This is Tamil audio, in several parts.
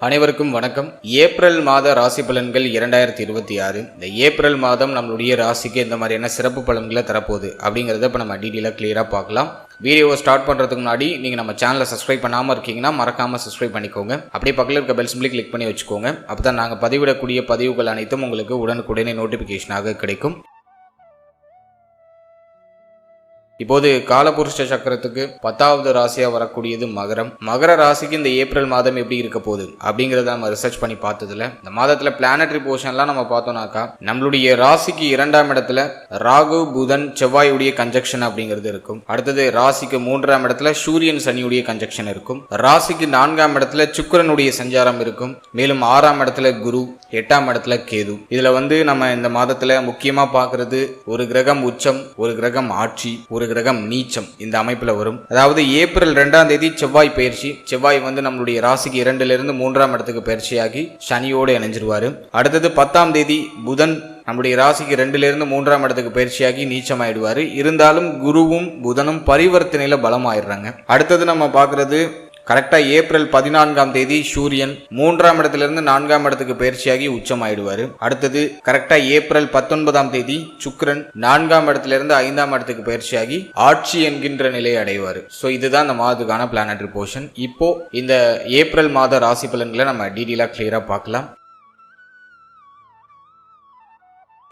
அனைவருக்கும் வணக்கம். ஏப்ரல் மாத ராசி பலன்கள் 2026. இந்த ஏப்ரல் மாதம் நம்மளுடைய ராசிக்கு எந்த மாதிரியான சிறப்பு பலன்களை தரப்போகுது அப்படிங்கிறத இப்போ நம்ம டீட்டெயிலாக கிளியராக பார்க்கலாம். வீடியோவை ஸ்டார்ட் பண்ணுறதுக்கு முன்னாடி நீங்கள் நம்ம சேனலை சப்ஸ்கிரைப் பண்ணாமல் இருக்கீங்கன்னா மறக்காமல் சப்ஸ்கிரைப் பண்ணிக்கோங்க. அப்படியே பக்கத்தில் இருக்க பெல் சிம்பிளை கிளிக் பண்ணி வச்சுக்கோங்க. அப்போ தான் நாங்கள் பதிவிடக்கூடிய பதிவுகள் அனைத்தும் உங்களுக்கு உடனுக்குடனே நோட்டிஃபிகேஷனாக கிடைக்கும். இப்போது காலபுருஷ சக்கரத்துக்கு 10வது ராசியாக வரக்கூடியது மகரம். மகர ராசிக்கு இந்த ஏப்ரல் மாதம் எப்படி இருக்க போகுது அப்படிங்கிறத நம்ம ரிசர்ச் பண்ணி பார்த்ததுல இந்த மாதத்தில் பிளானட்டரி போர்ஷன்லாம் நம்ம பார்த்தோம்னாக்கா நம்மளுடைய ராசிக்கு 2ஆம் இடத்துல ராகு புதன் செவ்வாயுடைய கன்ஜெக்ஷன் அப்படிங்கிறது இருக்கும். அடுத்தது ராசிக்கு 3ஆம் இடத்துல சூரியன் சனியுடைய கன்ஜெக்ஷன் இருக்கும். ராசிக்கு 4ஆம் இடத்துல சுக்கிரனுடைய சஞ்சாரம் இருக்கும். மேலும் 6ஆம் இடத்துல குரு, 8ஆம் இடத்துல கேது. இதுல நம்ம இந்த மாதத்துல முக்கியமா பார்க்கறது ஒரு கிரகம் உச்சம், ஒரு கிரகம் ஆட்சி, ஒரு கிரகம் நீச்சம் இந்த அமைப்புல வரும். அதாவது ஏப்ரல் 2ஆம் தேதி செவ்வாய் பயிற்சி. செவ்வாய் நம்மளுடைய ராசிக்கு 2ல இருந்து 3ஆம் இடத்துக்கு பயிற்சியாகி சனியோடு இணைஞ்சிருவாரு. அடுத்தது 10ஆம் தேதி புதன் நம்முடைய ராசிக்கு 2ல இருந்து 3ஆம் இடத்துக்கு பயிற்சியாகி நீச்சமாயிடுவாரு. இருந்தாலும் குருவும் புதனும் பரிவர்த்தனையில பலமாயிடுறாங்க. அடுத்தது நம்ம பார்க்கறது கரெக்டா ஏப்ரல் 14ஆம் தேதி சூரியன் 3ஆம் இடத்திலிருந்து 4ஆம் இடத்துக்கு பயிற்சியாகி உச்சமாயிடுவாரு. அடுத்தது கரெக்டா ஏப்ரல் 19ஆம் தேதி சுக்கிரன் 4ஆம் இடத்திலிருந்து 5ஆம் இடத்துக்கு பயிற்சியாகி ஆட்சி என்கின்ற நிலையை அடைவார். ஸோ இதுதான் இந்த மாதத்துக்கான பிளானட்டரி போர்ஷன். இப்போ இந்த ஏப்ரல் மாத ராசி பலன்களை நம்ம டீட்டெயிலாக கிளியரா பார்க்கலாம்.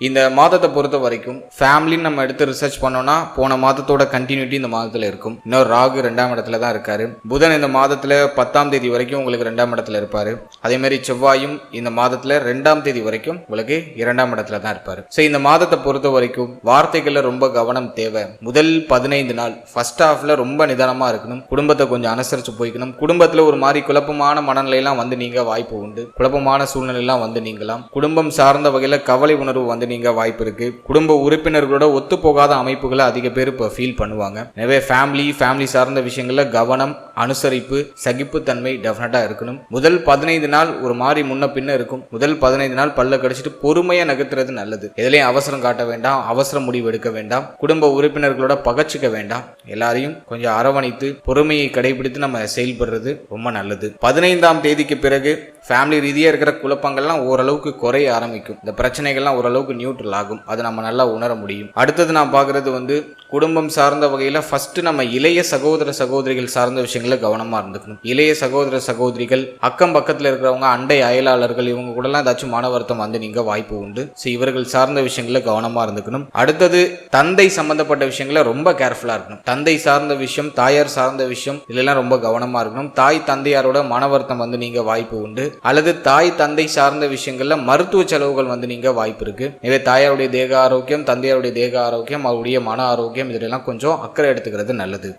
இந்த மாதத்தை பொறுத்த வரைக்கும் ஃபேமிலின்னு நம்ம எடுத்து ரிசர்ச் பண்ணோம்னா போன மாதத்தோட கண்டினியூட்டி இந்த மாதத்தில் இருக்கும். இன்னொரு ராகு 2ஆம் இடத்துல தான் இருக்காரு. புதன் இந்த மாதத்தில் 10ஆம் தேதி வரைக்கும் உங்களுக்கு 2ஆம் இடத்துல இருப்பாரு. அதே மாதிரி செவ்வாயும் இந்த மாதத்தில் 2ஆம் தேதி வரைக்கும் உங்களுக்கு 2ஆம் இடத்துல தான் இருப்பாரு. ஸோ இந்த மாதத்தை பொறுத்த வரைக்கும் வார்த்தைகள்ல ரொம்ப கவனம் தேவை. முதல் 15 நாள் ஃபர்ஸ்ட் ஹாஃப்ல ரொம்ப நிதானமா இருக்கணும். குடும்பத்தை கொஞ்சம் அனுசரிச்சு போய்க்கணும். குடும்பத்துல ஒரு மாதிரி குழப்பமான மனநிலையெல்லாம் நீங்க வாய்ப்பு உண்டு. குழப்பமான சூழ்நிலையெல்லாம் நீங்கலாம். குடும்பம் சார்ந்த வகையில கவலை உணர்வு நீங்க வாய்ப்பு இருக்கு. குடும்ப உறுப்பினர்களோட ஒத்து போகாத அமைப்புகளை அதிக பேர் இப்ப ஃபீல் பண்ணுவாங்க. எனவே ஃபேமிலி சார்ந்த விஷயங்கள்ல கவனம், அனுசரிப்பு, சகிப்புத்தன்மை டெஃபினட்டா இருக்கணும். முதல் 15 நாள் ஒரு மாதிரி முன்ன பின்ன இருக்கும். முதல் 15 நாள் பல்ல கடிச்சிட்டு பொறுமையா நகர்த்துறது நல்லது. எதுலையும் அவசரம் காட்ட வேண்டாம், அவசர முடிவு எடுக்க வேண்டாம், குடும்ப உறுப்பினர்களோட பகச்சிக்க வேண்டாம். எல்லாரையும் கொஞ்சம் அரவணைத்து பொறுமையை கடைபிடித்து நம்ம செயல்படுறது ரொம்ப நல்லது. 15ஆம் தேதிக்கு பிறகு ஃபேமிலி ரீதியா இருக்கிற குழப்பங்கள்லாம் ஓரளவுக்கு குறைய ஆரம்பிக்கும். இந்த பிரச்சனைகள்லாம் ஓரளவுக்கு நியூட்ரல் ஆகும். அதை நம்ம நல்லா உணர முடியும். அடுத்தது நான் பார்க்கறது குடும்பம் சார்ந்த வகையில ஃபர்ஸ்ட் நம்ம இளைய சகோதர சகோதரிகள் சார்ந்த விஷயங்கள கவனமா இருந்துக்கணும். இளைய சகோதர சகோதரிகள், அக்கம் பக்கத்துல இருக்கிறவங்க, அண்டை அயலாளர்கள், இவங்க கூட எல்லாம் ஏதாச்சும் மன வருத்தம் நீங்க வாய்ப்பு உண்டு. இவர்கள் சார்ந்த விஷயங்கள கவனமா இருந்துக்கணும். அடுத்தது தந்தை சம்பந்தப்பட்ட விஷயங்கள ரொம்ப கேர்ஃபுல்லா இருக்கணும். தந்தை சார்ந்த விஷயம், தாயார் சார்ந்த விஷயம், இதெல்லாம் ரொம்ப கவனமா இருக்கணும். தாய் தந்தையாரோட மன வருத்தம் நீங்க வாய்ப்பு உண்டு. அல்லது தாய் தந்தை சார்ந்த விஷயங்கள்ல மருத்துவ செலவுகள் நீங்க வாய்ப்பு இருக்கு. எனவே தாயாருடைய தேக ஆரோக்கியம், தந்தையாருடைய தேக ஆரோக்கியம், அவருடைய மன ஆரோக்கியம், இதெல்லாம் கொஞ்சம் அக்கறை எடுத்துக்கிறது நல்லது.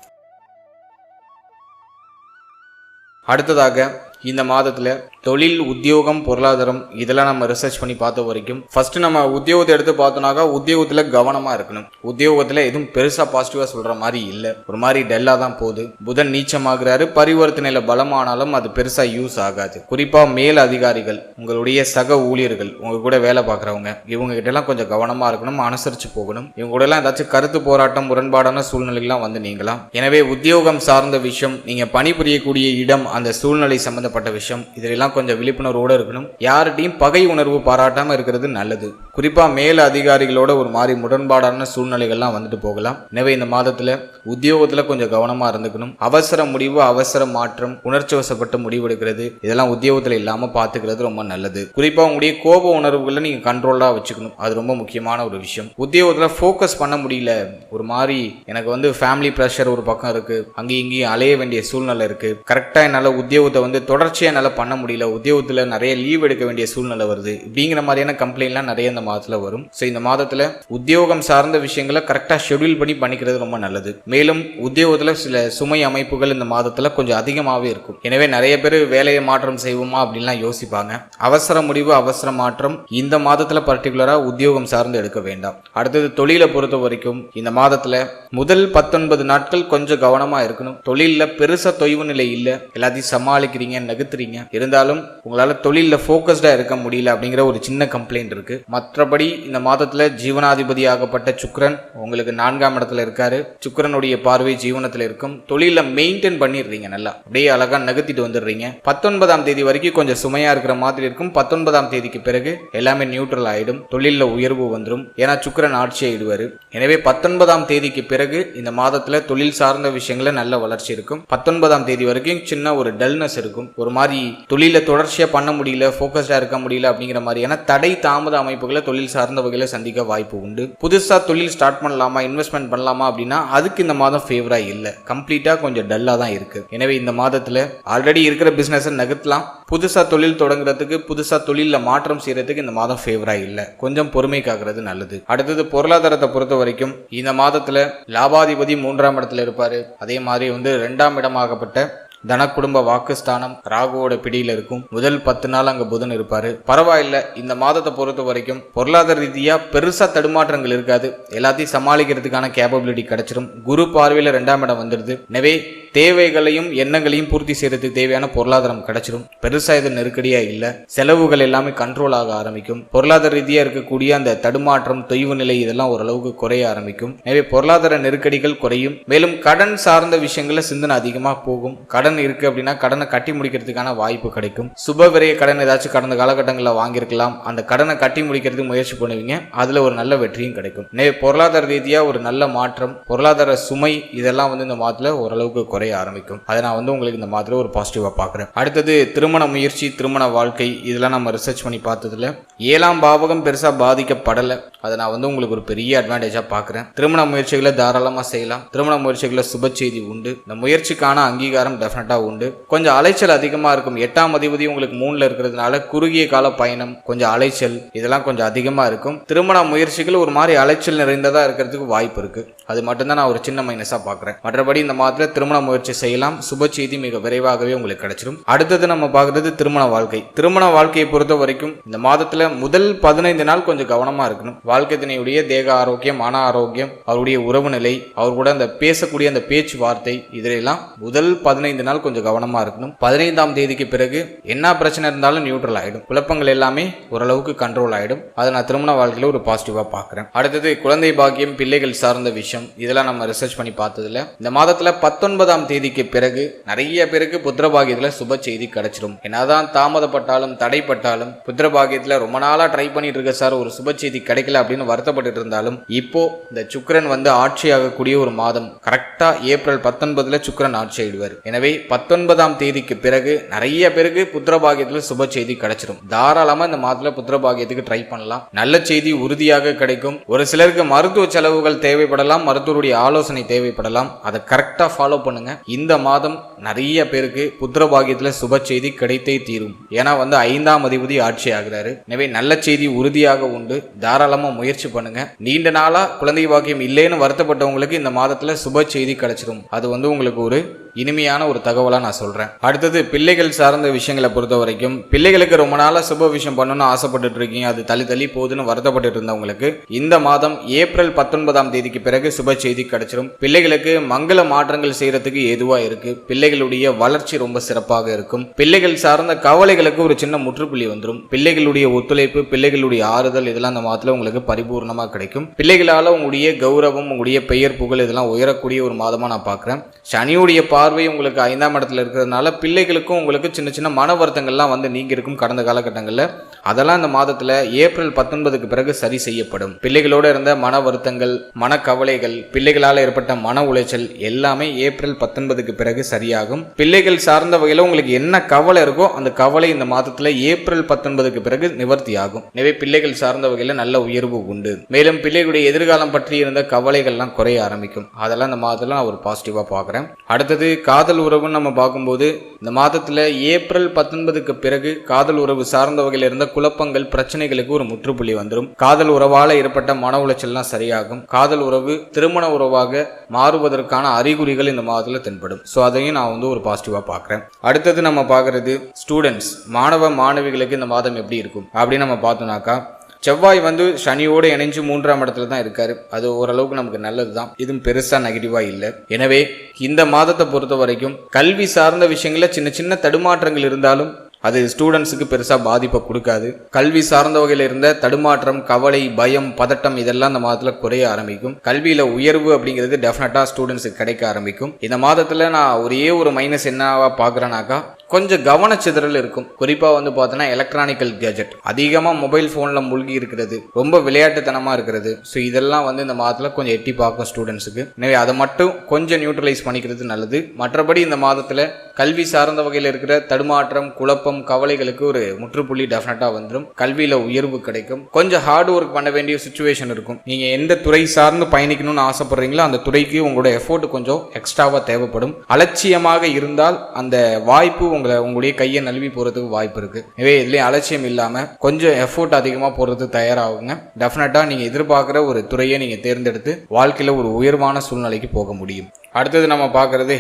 அடுத்ததாக இந்த மாதத்துல தொழில், உத்தியோகம், பொருளாதாரம் இதெல்லாம் நம்ம ரிசர்ச் பண்ணி பார்த்த வரைக்கும் ஃபர்ஸ்ட் நம்ம உத்தியோகத்தை எடுத்து பார்த்தோம்னாக்கா உத்தியோகத்துல கவனமா இருக்கணும். உத்தியோகத்துல எதுவும் பெருசா பாசிட்டிவா சொல்ற மாதிரி இல்ல, ஒரு மாதிரி டல்லா தான் போகுது. புதன் நீச்சமாகிறாரு. பரிவர்த்தனையில பலமானாலும் அது பெருசா யூஸ் ஆகாது. குறிப்பா மேல் அதிகாரிகள், உங்களுடைய சக ஊழியர்கள், உங்க கூட வேலை பார்க்கறவங்க, இவங்க கிட்ட எல்லாம் கொஞ்சம் கவனமா இருக்கணும், அனுசரிச்சு போகணும். இவங்க கூட எல்லாம் ஏதாச்சும் கருத்து போராட்டம், முரண்பாடான சூழ்நிலைகள்லாம் நீங்களாம். எனவே உத்தியோகம் சார்ந்த விஷயம், நீங்க பணிபுரியக்கூடிய இடம், அந்த சூழ்நிலை சம்பந்தப்பட்ட விஷயம், இதெல்லாம் கொஞ்சம் விழிப்புணர்வோடு இருக்கணும். யார்கிட்டையும் பகை உணர்வு பாராட்டாம இருக்கிறது நல்லது. குறிப்பா மேல அதிகாரிகளோட ஒரு மாதிரி முரண்பாடான சூழ்நிலைகள்லாம் போகலாம். எனவே இந்த மாதத்துல உத்தியோகத்துல கொஞ்சம் கவனமா இருந்துக்கணும். அவசர முடிவு, அவசர மாற்றம், உணர்ச்சி வசப்பட்டு முடிவெடுக்கிறது, இதெல்லாம் உத்தியோகத்துல இல்லாம பாத்துக்கிறது ரொம்ப நல்லது. குறிப்பா உங்களுடைய கோப உணர்வுகளை நீங்க கண்ட்ரோலா வச்சுக்கணும். அது ரொம்ப முக்கியமான ஒரு விஷயம். உத்தியோகத்துல போக்கஸ் பண்ண முடியல, ஒரு மாதிரி எனக்கு ஃபேமிலி பிரஷர் ஒரு பக்கம் இருக்கு, அங்கேயும் இங்கேயும் அலைய வேண்டிய சூழ்நிலை இருக்கு, கரெக்டா என்னால உத்தியோகத்தை தொடர்ச்சியா என்னால பண்ண முடியல, உத்தியோகத்துல நிறைய லீவ் எடுக்க வேண்டிய சூழ்நிலை வருது, இப்படிங்கிற மாதிரியான கம்ப்ளைண்ட்லாம் நிறைய இந்த மாதத்துல வரும். இந்த மாதத்துல உத்தியோகம் சார்ந்த விஷயங்களை கரெக்டா ஷெட்யூல் பண்ணி பண்ணிக்கிறது ரொம்ப நல்லது. மேலும் உத்தியோகத்துல சில சுமை அமைப்புகள் இந்த மாதத்துல கொஞ்சம் அதிகமாவே இருக்கும். எனவே நிறைய பேர் வேலையை மாற்றம் செய்வோமா அப்படின்லாம் யோசிப்பாங்க. அவசர முடிவு, அவசர மாற்றம் இந்த மாதத்துல பர்டிகுலரா உத்தியோகம் சார்ந்து எடுக்க வேண்டாம். அடுத்தது தொழிலை பொறுத்த வரைக்கும் இந்த மாதத்துல முதல் 19 நாட்கள் கொஞ்சம் கவனமா இருக்கணும். தொழில பெருசா தொய்வு நிலை இல்ல, எல்லாத்தையும் சமாளிக்கிறீங்க, நகர்த்துறீங்க. இருந்தாலும் உங்களால தொழில போக்கஸ்டா இருக்க முடியல அப்படிங்கிற ஒரு சின்ன கம்ப்ளைண்ட் இருக்கு. மற்றபடி இந்த மாதத்துல ஜீவனாதிபதி ஆகப்பட்ட சுக்கிரன் உங்களுக்கு 4ஆம் இடத்துல இருக்காரு. சுக்கிரனுடைய பார்வை ஜீவனத்துல இருக்கும். தொழில மெயின்டைன் பண்ணிடுறீங்க, நல்லா அப்படியே அழகா நகர்த்திட்டு வந்துடுறீங்க. 19ஆம் தேதி வரைக்கும் கொஞ்சம் சுமையா இருக்கிற மாதிரி இருக்கும். 19ஆம் தேதிக்கு பிறகு எல்லாமே நியூட்ரல் ஆயிடும். தொழில உயர்வு வந்துடும். ஏன்னா சுக்கிரன் ஆட்சி ஆயிடுவாரு. எனவே 19ஆம் தேதிக்கு பிறகு இந்த மாதத்துல தொழில் சார்ந்த விஷயங்கள நல்ல வளர்ச்சி இருக்கும். 19ஆம் தேதி வரைக்கும் சின்ன ஒரு டல்னஸ் இருக்கும். ஒரு மாதிரி தொழில தொடர்ச்சியா பண்ண முடியல, போக்கஸ்டா இருக்க முடியல அப்படிங்கிற மாதிரியான தடை தாமத அமைப்புகளை தொழில் சார்ந்த வகையில சந்திக்க வாய்ப்பு உண்டு. புதுசா தொழில் ஸ்டார்ட் பண்ணலாமா, இன்வெஸ்ட்மெண்ட் பண்ணலாமா அப்படின்னா அதுக்கு இந்த மாதம் ஃபேவரா இல்ல, கம்ப்ளீட்டா கொஞ்சம் டல்லா தான் இருக்கு. எனவே இந்த மாதத்துல ஆல்ரெடி இருக்கிற பிசினஸ் நகர்த்தலாம். புதுசா தொழில் தொடங்குறதுக்கு, புதுசா தொழில மாற்றம் செய்யறதுக்கு இந்த மாதம் ஃபேவரா இல்ல. கொஞ்சம் பொறுமை காக்கிறது நல்லது. அடுத்தது பொருளாதாரத்தை பொறுத்த வரைக்கும் இந்த மாதத்துல லாபாதிபதி 3ஆம் இடத்துல இருப்பாரு. அதே மாதிரி 2ஆம் இடமாகப்பட்ட தன குடும்ப வாக்குஸ்தானம் ராகுவோட பிடியில இருக்கும். முதல் 10 நாள் அங்க புதன் இருப்பாரு. பரவாயில்ல, இந்த மாதத்தை பொறுத்த வரைக்கும் பொருளாதார ரீதியா பெருசா தடுமாற்றங்கள் இருக்காது. எல்லாத்தையும் சமாளிக்கிறதுக்கான கேப்பபிலிட்டி கிடைச்சிடும். குரு பார்வையில 2ஆம் இடம் வந்துடுது. எனவே தேவைகளையும் எண்ணங்களையும் பூர்த்தி செய்யறதுக்கு தேவையான பொருளாதாரம் கிடைச்சிடும். பெருசா இது நெருக்கடியா இல்ல. செலவுகள் எல்லாமே கண்ட்ரோல் ஆக ஆரம்பிக்கும். பொருளாதார ரீதியா இருக்கக்கூடிய அந்த தடுமாற்றம், தொய்வு நிலை இதெல்லாம் ஓரளவுக்கு குறைய ஆரம்பிக்கும். எனவே பொருளாதார நெருக்கடிகள் குறையும். மேலும் கடன் சார்ந்த விஷயங்கள சிந்தனை அதிகமா போகும். கடன் இருக்கு அப்படின்னா கடனை கட்டி முடிக்கிறதுக்கான வாய்ப்பு கிடைக்கும். சுப விரைய கடன் ஏதாச்சும் கடந்த காலகட்டங்களில் வாங்கியிருக்கலாம். அந்த கடனை கட்டி முடிக்கிறதுக்கு முயற்சி பண்ணுவீங்க. அதுல ஒரு நல்ல வெற்றியும் கிடைக்கும். எனவே பொருளாதார ரீதியா ஒரு நல்ல மாற்றம், பொருளாதார சுமை இதெல்லாம் இந்த மாதத்துல ஓரளவுக்கு குறைய ஆரம்பிக்கும். அதை நான் உங்களுக்கு இந்த மாதிரி ஒரு பாசிட்டிவா பாக்குறேன். அடுத்தது திருமண முயற்சி, திருமண வாழ்க்கை இதெல்லாம் நம்ம ரிசர்ச் பண்ணி பார்த்ததுல 7ஆம் பாவகம் பெருசா பாதிக்கப்படலை. அதை நான் உங்களுக்கு ஒரு பெரிய அட்வான்டேஜா பாக்குறேன். திருமண முயற்சிகளை தாராளமா செய்யலாம். திருமண முயற்சிகளை சுப செய்தி உண்டு. இந்த முயற்சிக்கான அங்கீகாரம் டெஃபினட்டா உண்டு. கொஞ்சம் அலைச்சல் அதிகமா இருக்கும். 8ஆம் அதிபதி உங்களுக்கு 3ல இருக்கிறதுனால குறுகிய கால பயணம், கொஞ்சம் அலைச்சல் இதெல்லாம் கொஞ்சம் அதிகமா இருக்கும். திருமண முயற்சிகள் ஒரு மாதிரி அலைச்சல் நிறைந்ததா இருக்கிறதுக்கு வாய்ப்பு இருக்கு. அது மட்டும்தான் நான் ஒரு சின்ன மைனஸா பாக்குறேன். மற்றபடி இந்த மாதத்துல திருமண முயற்சி செய்யலாம். சுப செய்தி மிக விரைவாகவே உங்களுக்கு கிடைச்சிடும். அடுத்தது நம்ம பாக்குறது திருமண வாழ்க்கை. திருமண வாழ்க்கையை பொறுத்த வரைக்கும் இந்த மாதத்துல முதல் 15 நாள் கொஞ்சம் கவனமா இருக்கணும். வாழ்க்கை துணையுடைய தேக ஆரோக்கியம், மன ஆரோக்கியம், அவருடைய உறவு நிலை, அவர் கூட அந்த பேசக்கூடிய அந்த பேச்சுவார்த்தை இதெல்லாம் முதல் 15 நாள் கொஞ்சம் கவனமா இருக்கணும். 15ஆம் தேதிக்கு பிறகு என்ன பிரச்சனை இருந்தாலும் நியூட்ரல் ஆயிடும். குழப்பங்கள் எல்லாமே ஓரளவுக்கு கண்ட்ரோல் ஆயிடும். அதை நான் திருமண வாழ்க்கையில ஒரு பாசிட்டிவா பாக்குறேன். அடுத்தது குழந்தை பாக்கியம், பிள்ளைகள் சார்ந்த விஷயம் இதெல்லாம் நம்ம ரிசர்ச் பண்ணி பார்த்ததுல இந்த மாதத்துல 19ஆம் தேதிக்கு பிறகு நிறைய பேருக்கு புத்திரபாகியத்துல சுப செய்தி கிடைச்சிடும். என்னதான் தாமதப்பட்டாலும் தடைப்பட்டாலும் புத்திரபாகியத்துல ரொம்ப நாளா ட்ரை பண்ணிட்டு இருக்க சார், ஒரு சுப செய்தி கிடைக்கல அப்படின்னு வருத்தப்பட்டு இருந்தாலும் இப்போ இந்த சுக்கிரன் ஆட்சி ஆகக்கூடிய ஒரு மாதம். கரெக்டா ஏப்ரல் 19 சுக்கிரன் ஆட்சி ஆயிடுவார். எனவே 19ஆம் தேதிக்கு பிறகு நிறைய பேருக்கு புத்திரபாகியத்துல சுப செய்தி கிடைச்சிடும். தாராளமா இந்த மாதத்துல புத்திரபாகியத்துக்கு ட்ரை பண்ணலாம். நல்ல செய்தி உறுதியாக கிடைக்கும். ஒரு சிலருக்கு மருத்துவ செலவுகள் தேவைப்படலாம், மருத்துவருடைய ஆலோசனை தேவைப்படலாம். அதை கரெக்டா ஃபாலோ பண்ணுங்க. இந்த மாதம் நிறைய பேருக்கு புத்திரபாகியத்துல சுப செய்தி கிடைத்தே தீரும். ஏன்னா 5ஆம் அதிபதி ஆட்சி ஆகிறாரு. எனவே நல்ல செய்தி உறுதியாக உண்டு. தாராளமா முயற்சி பண்ணுங்க. நீண்ட நாளா குழந்தை பாக்கியம் இல்லைன்னு வருத்தப்பட்டவங்களுக்கு இந்த மாதத்துல சுப செய்தி கிடைச்சிடும். அது உங்களுக்கு ஒரு இனிமையான ஒரு தகவலா நான் சொல்றேன். அடுத்தது பிள்ளைகள் சார்ந்த விஷயங்களை பொறுத்த வரைக்கும் பிள்ளைகளுக்கு ரொம்ப நாளா சுப விஷயம் பண்ணணும்னு ஆசைப்பட்டு இருக்கீங்க. அது தள்ளி போகுதுன்னு வருத்தப்பட்டு இருந்தவங்களுக்கு இந்த மாதம் ஏப்ரல் 19ஆம் தேதிக்கு பிறகு சுப செய்தி கிடைச்சிடும். பிள்ளைகளுக்கு மங்கள மாற்றங்கள் செய்யறதுக்கு ஏதுவா இருக்கு. பிள்ளைகளுடைய வளர்ச்சி ரொம்ப சிறப்பாக இருக்கும். பிள்ளைகள் சார்ந்த கவலைகளுக்கு ஒரு சின்ன முற்றுப்புள்ளி வந்துடும். பிள்ளைகளுடைய ஒத்துழைப்பு, பிள்ளைகளுடைய ஆறுதல் இதெல்லாம் இந்த மாதத்துல உங்களுக்கு பரிபூர்ணமா கிடைக்கும். பிள்ளைகளால உங்களுடைய கௌரவம், உங்களுடைய பெயர் புகழ் இதெல்லாம் உயரக்கூடிய ஒரு மாதமா நான் பாக்குறேன். சனியுடைய பார்வை உங்களுக்கு 5ஆம் இடத்துல இருக்கிறதுனால பிள்ளைகளுக்கும் உங்களுக்கு சின்ன சின்ன மன வருத்தங்கள்லாம் நீங்க இருக்கும் கடந்த காலகட்டங்கள்ல. அதெல்லாம் இந்த மாதத்துல ஏப்ரல் 19க்கு பிறகு சரி செய்யப்படும். பிள்ளைகளோட இருந்த மன வருத்தங்கள், மன கவலைகள், பிள்ளைகளால் ஏற்பட்ட மன உளைச்சல் எல்லாமே ஏப்ரல் 19க்கு பிறகு சரியாகும். பிள்ளைகள் சார்ந்த வகையில உங்களுக்கு என்ன கவலை இருக்கோ அந்த கவலை இந்த மாதத்துல ஏப்ரல் 19க்கு பிறகு நிவர்த்தி ஆகும். எனவே பிள்ளைகள் சார்ந்த வகையில நல்ல உயர்வு உண்டு. மேலும் பிள்ளைகளுடைய எதிர்காலம் பற்றி இருந்த கவலைகள்லாம் குறைய ஆரம்பிக்கும். அதெல்லாம் இந்த மாதத்துல நான் ஒரு பாசிட்டிவா பாக்குறேன். அடுத்தது காதல் உறவுன்னு நம்ம பார்க்கும்போது இந்த மாதத்துல ஏப்ரல் 19க்கு பிறகு காதல் உறவு சார்ந்த வகையில் இருந்த குழப்பங்கள், பிரச்சனைகளுக்கு ஒரு முற்றுப்புள்ளி வந்துடும். காதல் உறவால ஏற்பட்ட மன உளைச்சல்லாம் சரியாகும். காதல் உறவு திருமண உறவாக மாறுவதற்கான அறிகுறிகள் இந்த மாதத்துல தென்படும். ஸோ அதையும் நான் ஒரு பாசிட்டிவா பார்க்குறேன். அடுத்தது நம்ம பார்க்கறது ஸ்டூடெண்ட்ஸ், மாணவ மாணவிகளுக்கு இந்த மாதம் எப்படி இருக்கும் அப்படின்னு நம்ம பார்த்தோம்னாக்கா செவ்வாய் வந்து சனியோடு இணைஞ்சு 3ஆம் இடத்துல தான் இருக்காரு. அது ஓரளவுக்கு நமக்கு நல்லது தான். இதுவும் பெருசா நெகட்டிவா இல்லை. எனவே இந்த மாதத்தை பொறுத்த வரைக்கும் கல்வி சார்ந்த விஷயங்கள சின்ன சின்ன தடுமாற்றங்கள் இருந்தாலும் அது ஸ்டூடெண்ட்ஸுக்கு பெருசாக பாதிப்பை கொடுக்காது. கல்வி சார்ந்த வகையில் இருந்த தடுமாற்றம், கவலை, பயம், பதட்டம் இதெல்லாம் இந்த மாதத்தில் குறைய ஆரம்பிக்கும். கல்வியில் உயர்வு அப்படிங்கிறது டெஃபினட்டாக ஸ்டூடெண்ட்ஸுக்கு கிடைக்க ஆரம்பிக்கும். இந்த மாதத்தில் நான் ஒரே ஒரு மைனஸ் என்னவா பார்க்குறேனாக்கா, கொஞ்சம் கவனச்சிதறல் இருக்கும். குறிப்பாக வந்து பார்த்தோன்னா எலக்ட்ரானிக்கல் கேஜெட் அதிகமாக மொபைல் ஃபோனில் மூழ்கி இருக்கிறது, ரொம்ப விளையாட்டுத்தனமாக இருக்கிறது. ஸோ இதெல்லாம் வந்து இந்த மாதத்தில் கொஞ்சம் எட்டி பார்க்கும் ஸ்டூடெண்ட்ஸுக்கு. எனவே அதை மட்டும் கொஞ்சம் நியூட்ரலைஸ் பண்ணிக்கிறது நல்லது. மற்றபடி இந்த மாதத்தில் கல்வி சார்ந்த வகையில் இருக்கிற தடுமாற்றம், குழப்பம், கவலைகளுக்கு ஒரு முற்றுப்புள்ளி டெஃபினட்டாக வந்துடும். கல்வியில் உயர்வு கிடைக்கும். கொஞ்சம் ஹார்ட் ஒர்க் பண்ண வேண்டிய சுச்சுவேஷன் இருக்கும். நீங்கள் எந்த துறை சார்ந்து பயணிக்கணும்னு ஆசைப்படுறீங்களோ அந்த துறைக்கு உங்களோட எஃபோர்ட் கொஞ்சம் எக்ஸ்ட்ராவாக தேவைப்படும். அலட்சியமாக இருந்தால் அந்த வாய்ப்பு உங்களுடைய கையை நழுவி போறதுக்கு வாய்ப்பு இருக்கு. எனவே இதுலயும் அலட்சியம் இல்லாம கொஞ்சம் எஃபோர்ட் அதிகமா போறதுக்கு தயாராகுங்க. டெஃபினட்டா நீங்க எதிர்பார்க்கிற ஒரு துறையை நீங்க தேர்ந்தெடுத்து வாழ்க்கையில ஒரு உயர்வான சூழ்நிலைக்கு போக முடியும். அடுத்தது நம்ம பார்க்கறது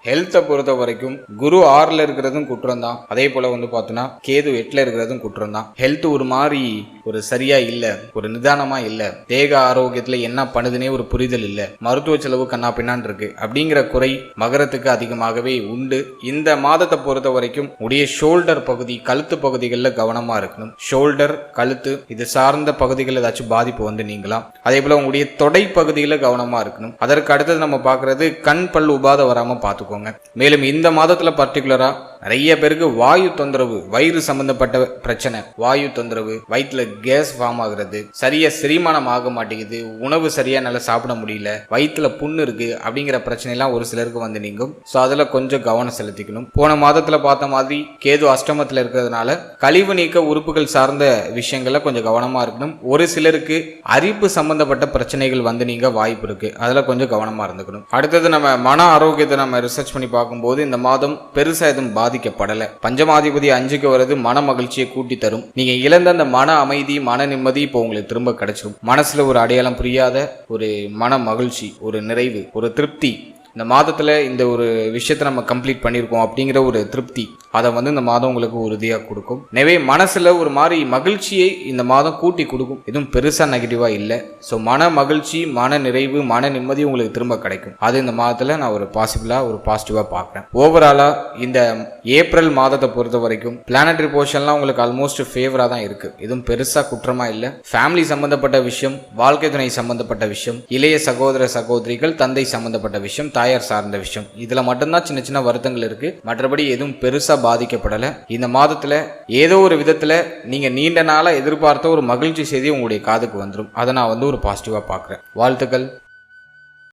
ஹெல்த்தை பொறுத்த வரைக்கும் குரு 6ல் இருக்கிறதும் குற்றம் தான். அதே போல வந்து பார்த்தோன்னா கேது 8ல் இருக்கிறதும் குற்றம் தான். ஹெல்த் ஒரு மாதிரி ஒரு சரியா இல்ல, ஒரு நிதானமா இல்ல, தேக ஆரோக்கியத்துல என்ன பண்ணுதுன்னே ஒரு புரிதல் இல்ல, மருத்துவ செலவு கண்ணா பின்னான் இருக்கு அப்படிங்கிற குறை மகரத்துக்கு அதிகமாகவே உண்டு. இந்த மாதத்தை பொறுத்த வரைக்கும் உடைய ஷோல்டர் பகுதி, கழுத்து பகுதிகளில் கவனமா இருக்கணும். ஷோல்டர், கழுத்து இது சார்ந்த பகுதிகள் ஏதாச்சும் பாதிப்பு வந்து நீங்களாம். அதே போல உங்களுடைய தொடை பகுதியில் கவனமா இருக்கணும். அதற்கு அடுத்தது நம்ம பார்க்கறது கண் பல் உபாதை வராம பார்த்துக்கோங்க. மேலும் இந்த மாதத்துல பர்டிகுலரா நிறைய பேருக்கு வாயு தொந்தரவு, வயிறு சம்பந்தப்பட்ட பிரச்சனை, வாயு தொந்தரவு, வயிற்றுல கேஸ் ஃபார்ம் ஆகுறது, சரியா செரிமானம் ஆக மாட்டேங்குது, உணவு சரியா நல்லா சாப்பிட முடியல, வயிற்றுல புண்ணு இருக்கு அப்படிங்கிற பிரச்சனை எல்லாம் ஒரு சிலருக்கு வந்து நீங்கும். ஸோ அதில் கொஞ்சம் கவனம் செலுத்திக்கணும். போன மாதத்துல பார்த்த மாதிரி கேது அஷ்டமத்தில் இருக்கிறதுனால கழிவு நீக்க உறுப்புகள் சார்ந்த விஷயங்கள்ல கொஞ்சம் கவனமா இருக்கணும். ஒரு சிலருக்கு அரிப்பு சம்பந்தப்பட்ட பிரச்சனைகள் வந்து நீங்க வாய்ப்பு இருக்கு. அதில் கொஞ்சம் கவனமா இருந்துக்கணும். அடுத்தது நம்ம மன ஆரோக்கியத்தை நம்ம ரிசர்ச் பண்ணி பார்க்கும்போது இந்த மாதம் பெருசா எதுவும் பாதிக்கப்படலை. பஞ்சமாதிபதி 5க்கு வர்றது மன மகிழ்ச்சியை கூட்டி தரும். நீங்க இழந்த அந்த மன அமைதி, மன நிம்மதி இப்போ உங்களுக்கு திரும்ப கிடைச்சிடும். மனசுல ஒரு அடையாளம் புரியாத ஒரு மன மகிழ்ச்சி, ஒரு நிறைவு, ஒரு திருப்தி, இந்த மாதத்துல இந்த ஒரு விஷயத்தை நம்ம கம்ப்ளீட் பண்ணியிருக்கோம் அப்படிங்கிற ஒரு திருப்தி, அதை வந்து இந்த மாதம் உங்களுக்கு உறுதியாக கொடுக்கும். எனவே மனசுல ஒரு மாதிரி மகிழ்ச்சியை இந்த மாதம் கூட்டி கொடுக்கும். எதுவும் பெருசா நெகட்டிவா இல்லை. ஸோ மன மகிழ்ச்சி, மன நிறைவு, மன நிம்மதி உங்களுக்கு திரும்ப கிடைக்கும். அது இந்த மாதத்துல நான் ஒரு பாசிட்டிவா பார்க்குறேன். ஓவராலா இந்த ஏப்ரல் மாதத்தை பொறுத்த வரைக்கும் பிளானட்டரி போர்ஷன்லாம் உங்களுக்கு ஆல்மோஸ்ட் ஃபேவரா தான் இருக்கு. எதுவும் பெருசா குற்றமா இல்லை. ஃபேமிலி சம்பந்தப்பட்ட விஷயம், வாழ்க்கை துணை சம்பந்தப்பட்ட விஷயம், இளைய சகோதர சகோதரிகள், தந்தை சம்பந்தப்பட்ட விஷயம், தாயார் சார்ந்த விஷயம், இதுல மட்டும்தான் சின்ன சின்ன வருத்தங்கள் இருக்கு. மற்றபடி எதுவும் பெருசா பாதிக்கப்படலை. இந்த மாதத்துல ஏதோ ஒரு விதத்துல நீங்க நீண்ட நாளா எதிர்பார்த்த ஒரு மகிழ்ச்சி செய்தி உங்களுடைய காதுக்கு வந்துடும். அதை நான் வந்து ஒரு பாசிட்டிவா பார்க்கிறேன். வாழ்த்துக்கள்.